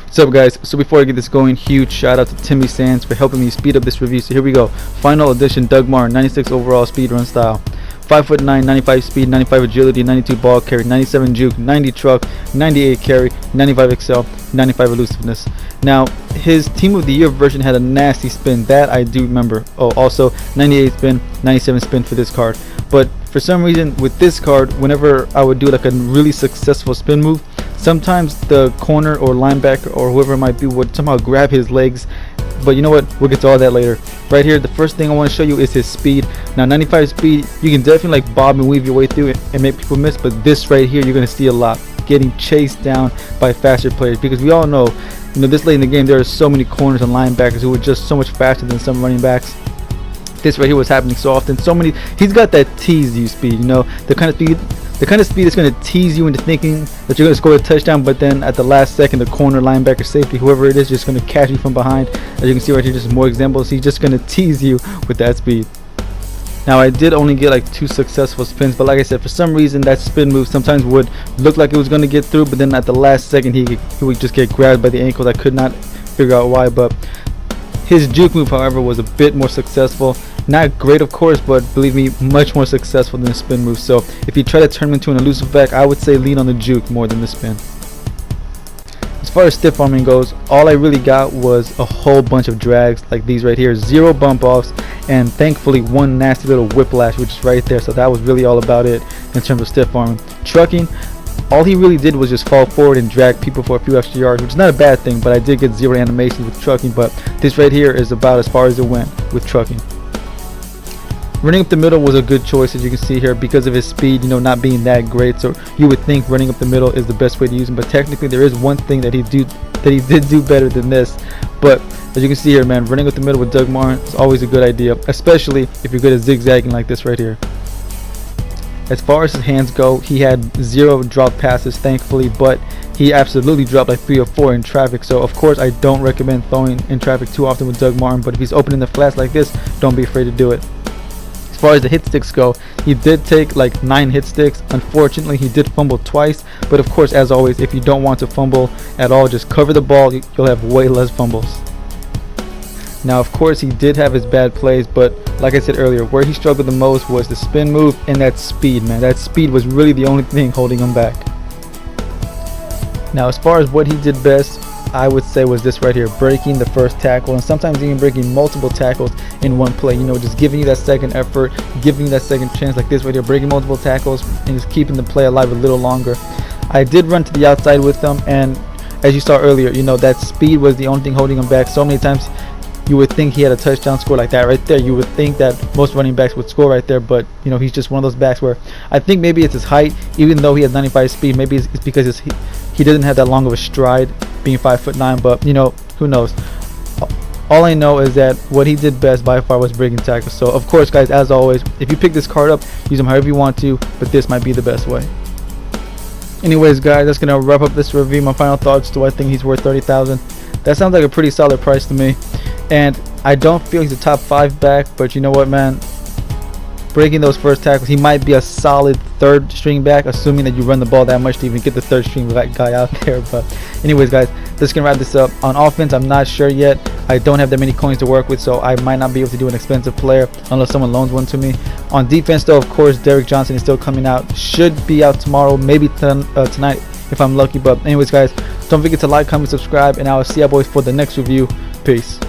What's up, guys? So before I get this going, huge shout out to Timmy Sands for helping me speed up this review. So here we go. Final edition Doug Martin, 96 overall speed run style. 5'9", 95 speed, 95 agility, 92 ball carry, 97 juke, 90 truck, 98 carry, 95 excel, 95 elusiveness. Now, his team of the year version had a nasty spin. That I do remember. Oh, also 98 spin, 97 spin for this card. But for some reason with this card, whenever I would do like a really successful spin move, sometimes the corner or linebacker or whoever it might be would somehow grab his legs. But you know what, we'll get to all that later. Right here, the first thing I want to show you is his speed. Now 95 speed, you can definitely like bob and weave your way through it and make people miss, but this right here you're going to see a lot, getting chased down by faster players, because we all know, this late in the game there are so many corners and linebackers who are just so much faster than some running backs. This right here was happening so often. He's got that tease you speed, the kind of speed that's going to tease you into thinking that you're going to score a touchdown, but then at the last second the corner, linebacker, safety, whoever it is, just going to catch you from behind. As you can see right here, just more examples. He's just going to tease you with that speed. Now I did only get like 2 successful spins, but like I said, for some reason that spin move sometimes would look like it was going to get through, but then at the last second he would just get grabbed by the ankles. I could not figure out why, but his juke move, however, was a bit more successful. Not great, of course, but believe me, much more successful than the spin move. So if you try to turn him into an elusive back, I would say lean on the juke more than the spin. As far as stiff arming goes, all I really got was a whole bunch of drags like these right here, 0 bump offs, and thankfully 1 nasty little whiplash, which is right there. So that was really all about it in terms of stiff arming. Trucking, all he really did was just fall forward and drag people for a few extra yards, which is not a bad thing, but I did get 0 animations with trucking. But this right here is about as far as it went with trucking. Running up the middle was a good choice, as you can see here, because of his speed, not being that great. So you would think running up the middle is the best way to use him, but technically there is one thing that he did do better than this. But as you can see here, man, running up the middle with Doug Martin is always a good idea, especially if you're good at zigzagging like this right here. As far as his hands go, he had 0 drop passes, thankfully, but he absolutely dropped like 3 or 4 in traffic. So of course I don't recommend throwing in traffic too often with Doug Martin, but if he's opening the flats like this, don't be afraid to do it. As far as the hit sticks go, he did take like 9 hit sticks. Unfortunately, he did fumble twice, but of course, as always, if you don't want to fumble at all, just cover the ball, you'll have way less fumbles. Now of course he did have his bad plays, but like I said earlier, where he struggled the most was the spin move and that speed, man. That speed was really the only thing holding him back. Now as far as what he did best, I would say was this right here, breaking the first tackle, and sometimes even breaking multiple tackles in one play, just giving you that second effort, giving you that second chance like this right here, breaking multiple tackles and just keeping the play alive a little longer. I did run to the outside with them, and as you saw earlier, that speed was the only thing holding him back. So many times you would think he had a touchdown score like that right there. You would think that most running backs would score right there, but he's just one of those backs where I think maybe it's his height. Even though he has 95 speed, maybe it's because he doesn't have that long of a stride, being 5'9", but who knows. All I know is that what he did best by far was breaking tackles. So of course, guys, as always, if you pick this card up, use them however you want to, but this might be the best way. Anyways, guys, that's gonna wrap up this review. My final thoughts: do I think he's worth 30,000? That sounds like a pretty solid price to me, and I don't feel he's a top 5 back, but you know what, man, breaking those first tackles, he might be a solid 3rd string back, assuming that you run the ball that much to even get the 3rd string guy out there. But anyways, guys, let's gonna wrap this up. On offense, I'm not sure yet. I don't have that many coins to work with, so I might not be able to do an expensive player unless someone loans one to me. On defense, though, of course, Derrick Johnson is still coming out. Should be out tomorrow, maybe tonight if I'm lucky. But anyways, guys, don't forget to like, comment, subscribe, and I will see you boys for the next review. Peace.